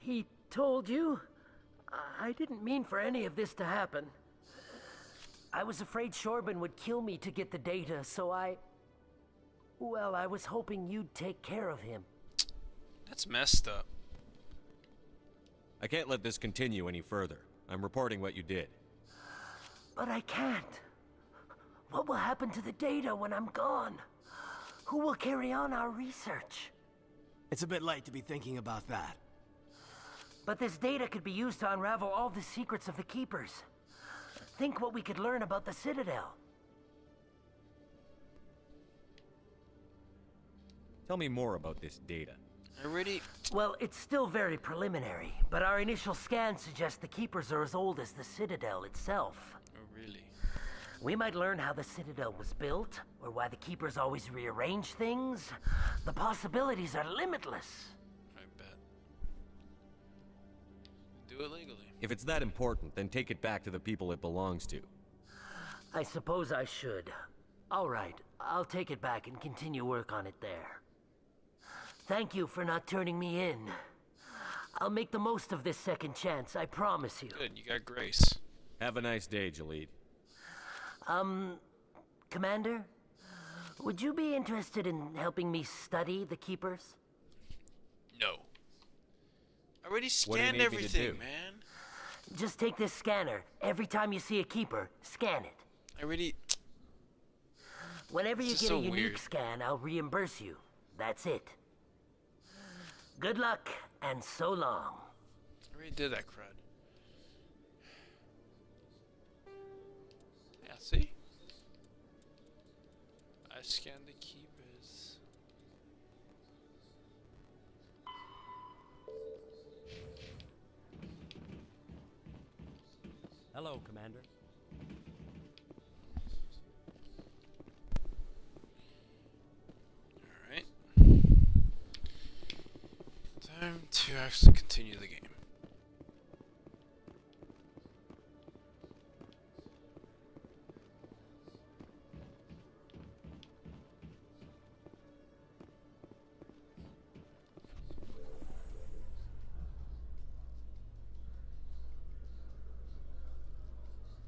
He told you? I didn't mean for any of this to happen. I was afraid Shorban would kill me to get the data, so well, I was hoping you'd take care of him. That's messed up. I can't let this continue any further. I'm reporting what you did. But I can't. What will happen to the data when I'm gone? Who will carry on our research? It's a bit late to be thinking about that. But this data could be used to unravel all the secrets of the Keepers. Think what we could learn about the Citadel. Tell me more about this data. Well, it's still very preliminary, but our initial scans suggest the Keepers are as old as the Citadel itself. Oh, really? We might learn how the Citadel was built, or why the Keepers always rearrange things. The possibilities are limitless. I bet. Do it legally. If it's that important, then take it back to the people it belongs to. I suppose I should. All right, I'll take it back and continue work on it there. Thank you for not turning me in. I'll make the most of this second chance, I promise you. Good, you got grace. Have a nice day, Jalid. Commander? Would you be interested in helping me study the Keepers? No. I already What do you scanned need me to everything, do? man. Just take this scanner. Every time you see a Keeper, scan it. I already... Whenever you This get is a so unique weird. scan, I'll reimburse you. That's it. Good luck, and so long. I already did that crud. Yeah, see? I scanned the Keepers. Hello, Commander. Alright. Time to actually continue the game.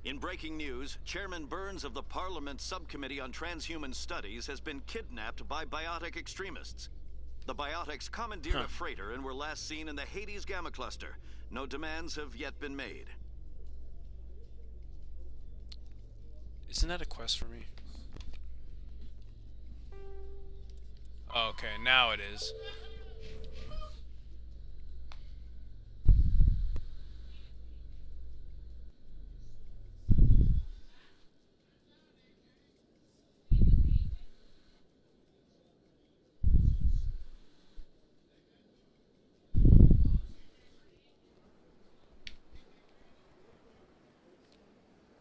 In breaking news, Chairman Burns of the Parliament Subcommittee on Transhuman Studies has been kidnapped by biotic extremists. The biotics commandeered a freighter and were last seen in the Hades Gamma Cluster. No demands have yet been made. Isn't that a quest for me? Oh, okay, now it is.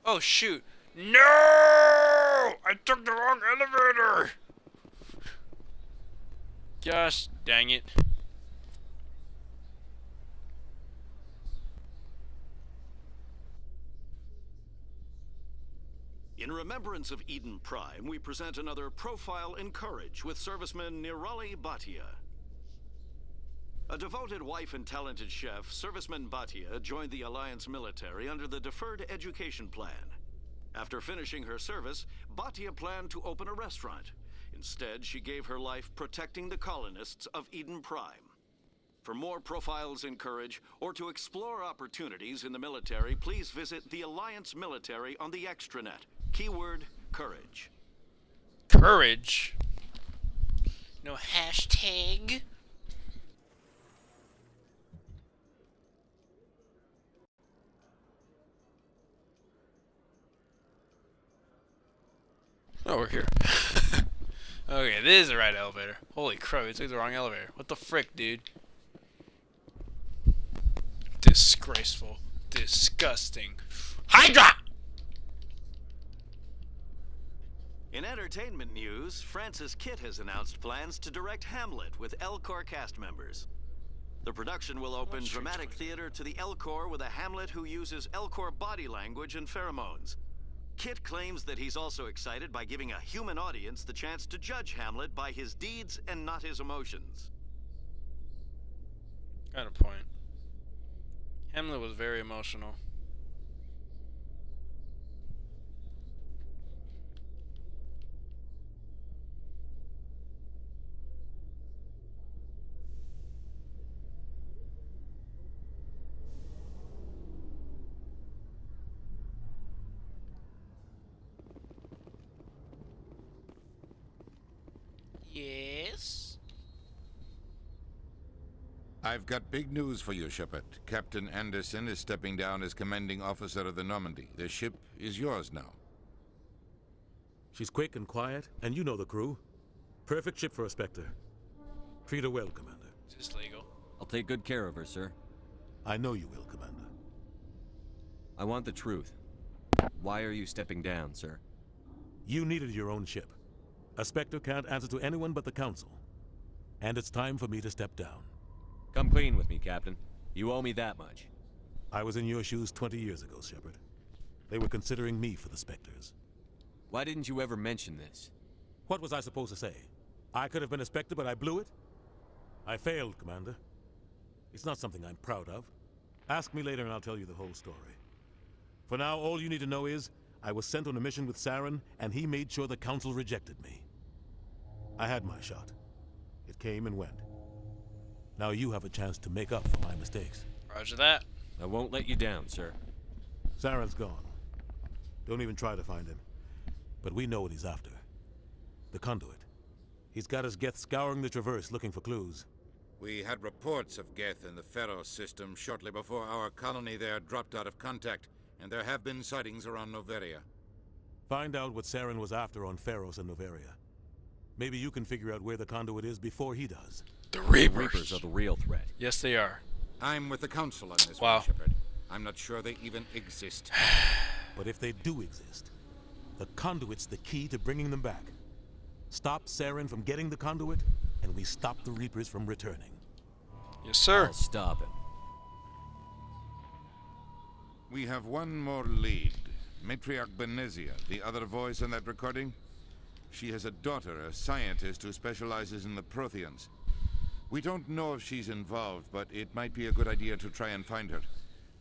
Oh shoot. No! I took the wrong elevator! Gosh dang it. In remembrance of Eden Prime, we present another Profile in Courage with serviceman Nirali Bhatia. A devoted wife and talented chef, Serviceman Bhatia joined the Alliance military under the Deferred Education Plan. After finishing her service, Bhatia planned to open a restaurant. Instead, she gave her life protecting the colonists of Eden Prime. For more Profiles in Courage, or to explore opportunities in the military, please visit the Alliance military on the extranet. Keyword, courage. Courage? No hashtag? Oh, we're here. Okay, this is the right elevator. Holy crap, we took the wrong elevator. What the frick, dude? Disgraceful. Disgusting. Hydra! In entertainment news, Francis Kitt has announced plans to direct Hamlet with Elcor cast members. The production will open dramatic theater to the Elcor with a Hamlet who uses Elcor body language and pheromones. Kitt claims that he's also excited by giving a human audience the chance to judge Hamlet by his deeds and not his emotions. Got a point. Hamlet was very emotional. Yes? I've got big news for you, Shepard. Captain Anderson is stepping down as commanding officer of the Normandy. The ship is yours now. She's quick and quiet, and you know the crew. Perfect ship for a Spectre. Treat her well, Commander. Is this legal? I'll take good care of her, sir. I know you will, Commander. I want the truth. Why are you stepping down, sir? You needed your own ship. A Spectre can't answer to anyone but the Council. And it's time for me to step down. Come clean with me, Captain. You owe me that much. I was in your shoes 20 years ago, Shepard. They were considering me for the Spectres. Why didn't you ever mention this? What was I supposed to say? I could have been a Spectre, but I blew it? I failed, Commander. It's not something I'm proud of. Ask me later and I'll tell you the whole story. For now, all you need to know is, I was sent on a mission with Saren, and he made sure the Council rejected me. I had my shot. It came and went. Now you have a chance to make up for my mistakes. Roger that. I won't let you down, sir. Saren's gone. Don't even try to find him. But we know what he's after. The Conduit. He's got his Geth scouring the Traverse looking for clues. We had reports of Geth in the Pharos system shortly before our colony there dropped out of contact, and there have been sightings around Noveria. Find out what Saren was after on Pharos and Noveria. Maybe you can figure out where the Conduit is before he does. The Reapers. Reapers are the real threat. Yes, they are. I'm with the Council on this Wow. one, Shepard. I'm not sure they even exist. But if they do exist, the Conduit's the key to bringing them back. Stop Saren from getting the Conduit, and we stop the Reapers from returning. Yes, sir. I'll stop him. We have one more lead. Matriarch Benezia, the other voice in that recording. She has a daughter, a scientist who specializes in the Protheans. We don't know if she's involved, but it might be a good idea to try and find her.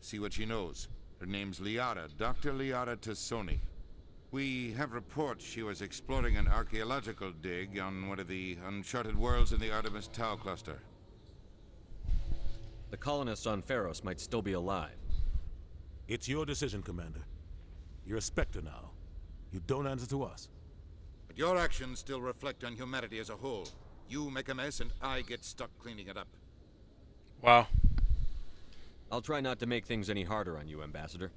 See what she knows. Her name's Liara, Dr. Liara Tassoni. We have reports she was exploring an archaeological dig on one of the uncharted worlds in the Artemis Tau cluster. The colonists on Pharos might still be alive. It's your decision, Commander. You're a Spectre now. You don't answer to us. But your actions still reflect on humanity as a whole. You make a mess and I get stuck cleaning it up. Wow. I'll try not to make things any harder on you, Ambassador.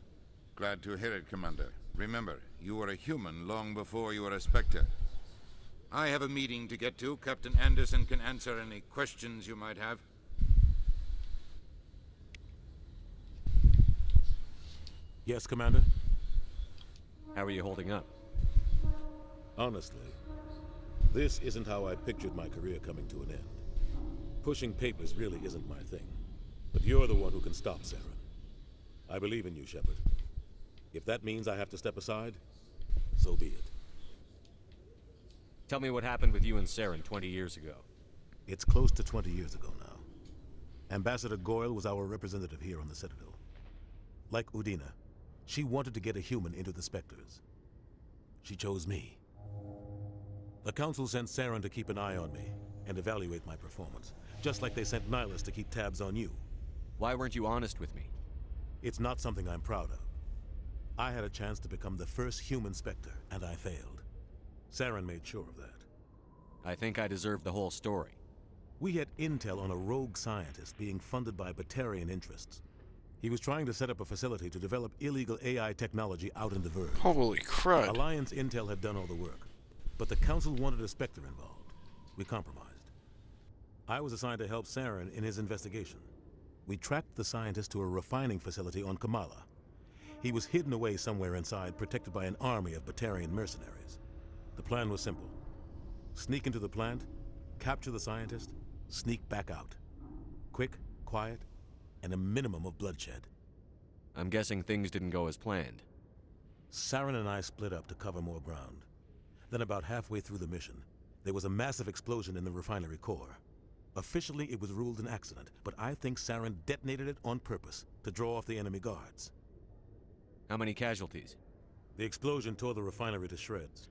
Glad to hear it, Commander. Remember, you were a human long before you were a Spectre. I have a meeting to get to. Captain Anderson can answer any questions you might have. Yes, Commander? How are you holding up? Honestly, this isn't how I pictured my career coming to an end. Pushing papers really isn't my thing. But you're the one who can stop Saren. I believe in you, Shepard. If that means I have to step aside, so be it. Tell me what happened with you and Saren 20 years ago. It's close to 20 years ago now. Ambassador Goyle was our representative here on the Citadel. Like Udina, she wanted to get a human into the Spectres. She chose me. The Council sent Saren to keep an eye on me and evaluate my performance, just like they sent Nihilus to keep tabs on you. Why weren't you honest with me? It's not something I'm proud of. I had a chance to become the first human Spectre, and I failed. Saren made sure of that. I think I deserve the whole story. We had intel on a rogue scientist being funded by Batarian interests. He was trying to set up a facility to develop illegal AI technology out in the Verge. Holy crud. Alliance intel had done all the work, but the Council wanted a Spectre involved. We compromised. I was assigned to help Saren in his investigation. We tracked the scientist to a refining facility on Kamala. He was hidden away somewhere inside, protected by an army of Batarian mercenaries. The plan was simple. Sneak into the plant, capture the scientist, sneak back out. Quick, quiet, and a minimum of bloodshed. I'm guessing things didn't go as planned. Saren and I split up to cover more ground. Then about halfway through the mission, there was a massive explosion in the refinery core. Officially, it was ruled an accident, but I think Saren detonated it on purpose to draw off the enemy guards. How many casualties? The explosion tore the refinery to shreds.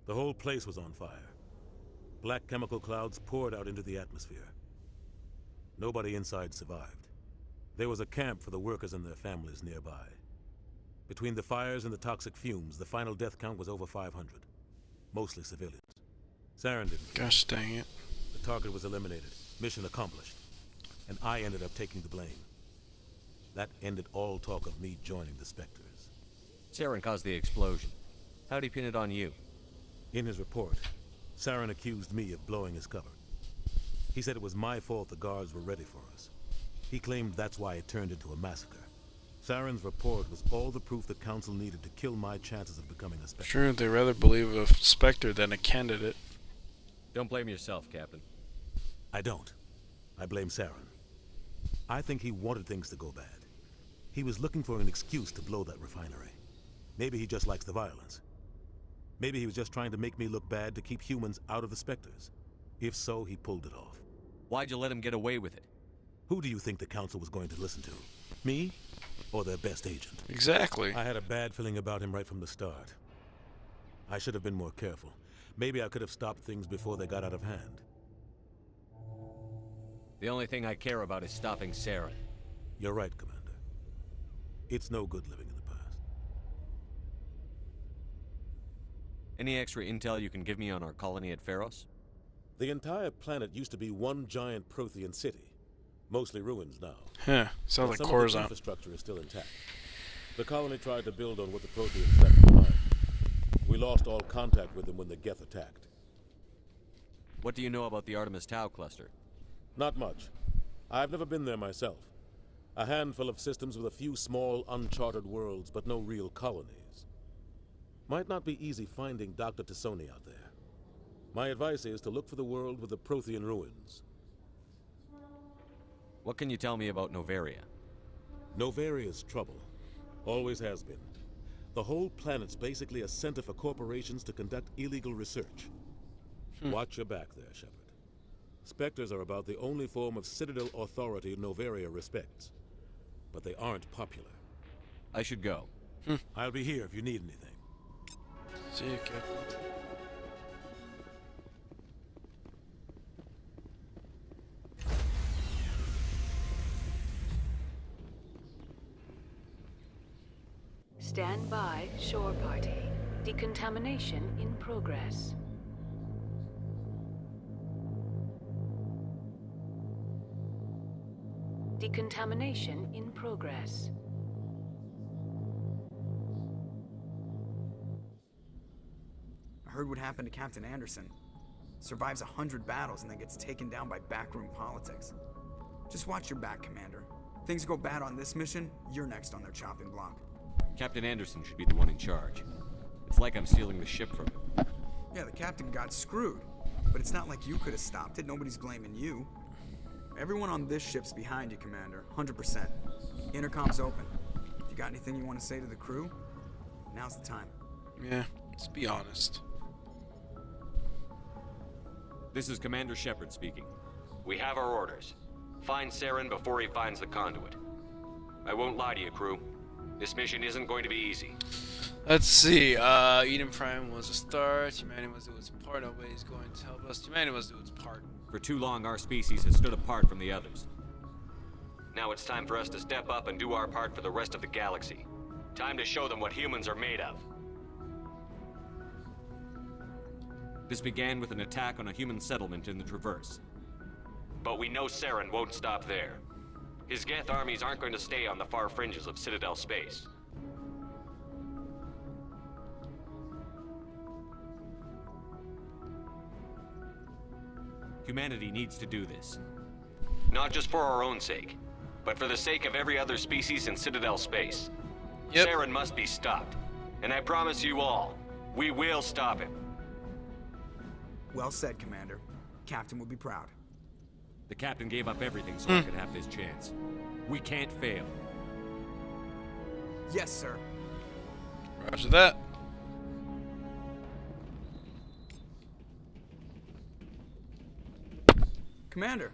The whole place was on fire. Black chemical clouds poured out into the atmosphere. Nobody inside survived. There was a camp for the workers and their families nearby. Between the fires and the toxic fumes, the final death count was over 500. Mostly civilians. Saren didn't care. Gosh dang it. The target was eliminated. Mission accomplished. And I ended up taking the blame. That ended all talk of me joining the Spectres. Saren caused the explosion. How'd he pin it on you? In his report, Saren accused me of blowing his cover. He said it was my fault the guards were ready for us. He claimed that's why it turned into a massacre. Saren's report was all the proof the Council needed to kill my chances of becoming a Spectre. Sure, they'd rather believe a Spectre than a candidate. Don't blame yourself, Captain. I don't. I blame Saren. I think he wanted things to go bad. He was looking for an excuse to blow that refinery. Maybe he just likes the violence. Maybe he was just trying to make me look bad to keep humans out of the Spectres. If so, he pulled it off. Why'd you let him get away with it? Who do you think the Council was going to listen to? Me? Or their best agent? Exactly. I had a bad feeling about him right from the start. I should have been more careful. Maybe I could have stopped things before they got out of hand. The only thing I care about is stopping Saren. You're right, Commander. It's no good living in the past. Any extra intel you can give me on our colony at Pharos? The entire planet used to be one giant Prothean city. Mostly ruins now. Huh. Sounds like But some of the Coruscant. infrastructure is still intact. The colony tried to build on what the Protheans left behind. We lost all contact with them when the Geth attacked. What do you know about the Artemis Tau cluster? Not much. I've never been there myself. A handful of systems with a few small, uncharted worlds, but no real colonies. Might not be easy finding Dr. T'Soni out there. My advice is to look for the world with the Prothean ruins. What can you tell me about Noveria? Novaria's trouble. Always has been. The whole planet's basically a center for corporations to conduct illegal research. Watch your back there, Shepard. Spectres are about the only form of Citadel authority Noveria respects. But they aren't popular. I should go. I'll be here if you need anything. See you, Captain. Stand by, shore party. Decontamination in progress. Decontamination in progress. I heard what happened to Captain Anderson. Survives 100 battles and then gets taken down by backroom politics. Just watch your back, Commander. Things go bad on this mission, you're next on their chopping block. Captain Anderson should be the one in charge. It's like I'm stealing the ship from him. Yeah, the captain got screwed. But it's not like you could have stopped it. Nobody's blaming you. Everyone on this ship's behind you, Commander. 100%. Intercom's open. If you got anything you want to say to the crew, now's the time. Yeah, let's be honest. This is Commander Shepard speaking. We have our orders. Find Saren before he finds the conduit. I won't lie to you, crew. This mission isn't going to be easy. Let's see. Eden Prime was a start. Humanity must do its part. Nobody's going to help us. Humanity must do its part. For too long, our species has stood apart from the others. Now it's time for us to step up and do our part for the rest of the galaxy. Time to show them what humans are made of. This began with an attack on a human settlement in the Traverse. But we know Saren won't stop there. His Geth armies aren't going to stay on the far fringes of Citadel space. Humanity needs to do this. Not just for our own sake, but for the sake of every other species in Citadel space. Yep. Saren must be stopped. And I promise you all, we will stop him. Well said, Commander. Captain will be proud. The captain gave up everything so I could have this chance. We can't fail. Yes, sir. Roger that. Commander,